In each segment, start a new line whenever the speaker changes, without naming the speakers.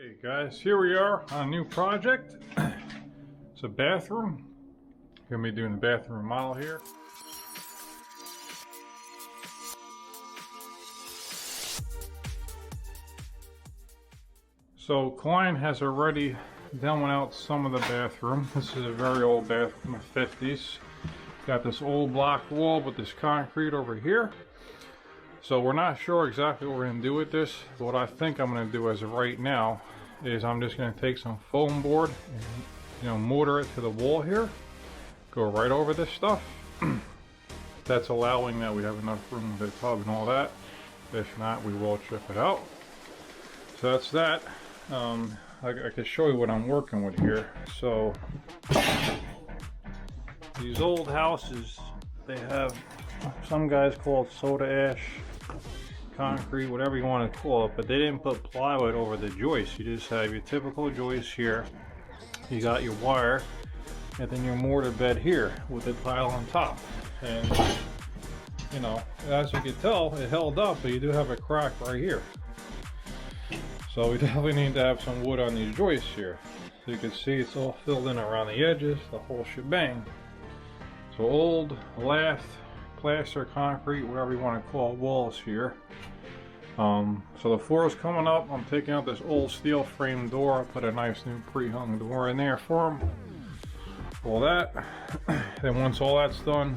Hey guys, here we are on a new project. It's a bathroom. Gonna be doing the bathroom remodel here. So client has already demoed out some of the bathroom. This is a very old bathroom, the 50s. Got this old block wall with this concrete over here. So we're not sure exactly what we're going to do with this. What I think I'm going to do as of right now is I'm just going to take some foam board and mortar it to the wall here. Go right over this stuff. That's allowing that we have enough room with the tub and all that. If not, we will chip it out. So that's that. I can show you what I'm working with here. So these old houses, they have, some guys call it soda ash, concrete, whatever you want to call it, but they didn't put plywood over the joist. You just have your typical joist here. You got your wire, and then your mortar bed here with the tile on top. And as you can tell, it held up, but you do have a crack right here. So we definitely need to have some wood on these joists here. So you can see it's all filled in around the edges, the whole shebang. So old lath, plaster, concrete, whatever you want to call it, walls here. So the floor is coming up. I'm taking out this old steel frame door. I put a nice new pre-hung door in there for them. All that. Then once all that's done,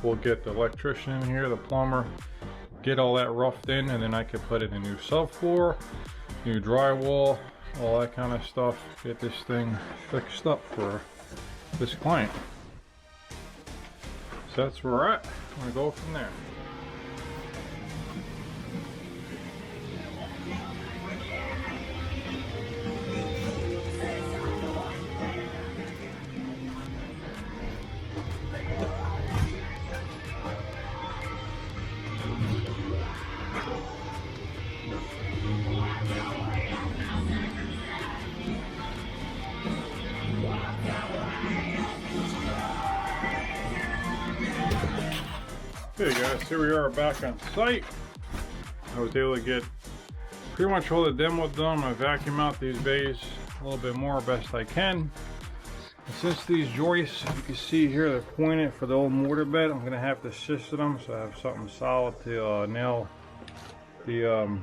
we'll get the electrician in here, the plumber, get all that roughed in, and then I can put in a new subfloor, new drywall, all that kind of stuff. Get this thing fixed up for this client. So that's where we're at. I'm gonna go from there. Okay guys, here we are back on site. I was able to get pretty much all the demo done. I vacuum out these bays a little bit more best I can. And since these joists, you can see here, they're pointed for the old mortar bed, I'm gonna have to assist them so I have something solid to nail the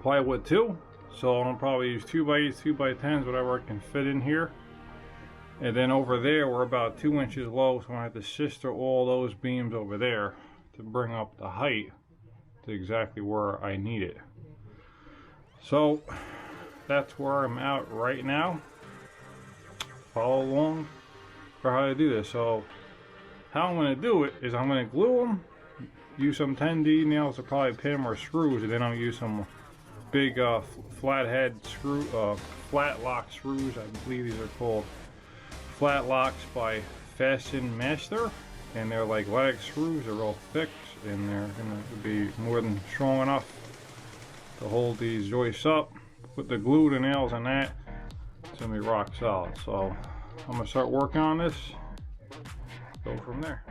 plywood to. So I'm gonna probably use 2x8s, 2x10s, whatever I can fit in here. And then over there, we're about 2 inches low, so I'm going to have to sister all those beams over there to bring up the height to exactly where I need it. So that's where I'm at right now. Follow along for how to do this. So how I'm going to do it is I'm going to glue them, use some 10D nails to probably pin them or screws, and then I'll use some big flathead screw, flat lock screws, I believe these are called. Flat locks by Fasten Master, and they're like lag screws. They're real thick, and they're going to be more than strong enough to hold these joists up. Put the glue, the nails on that, it's going to be rock solid. So I'm going to start working on this, go from there.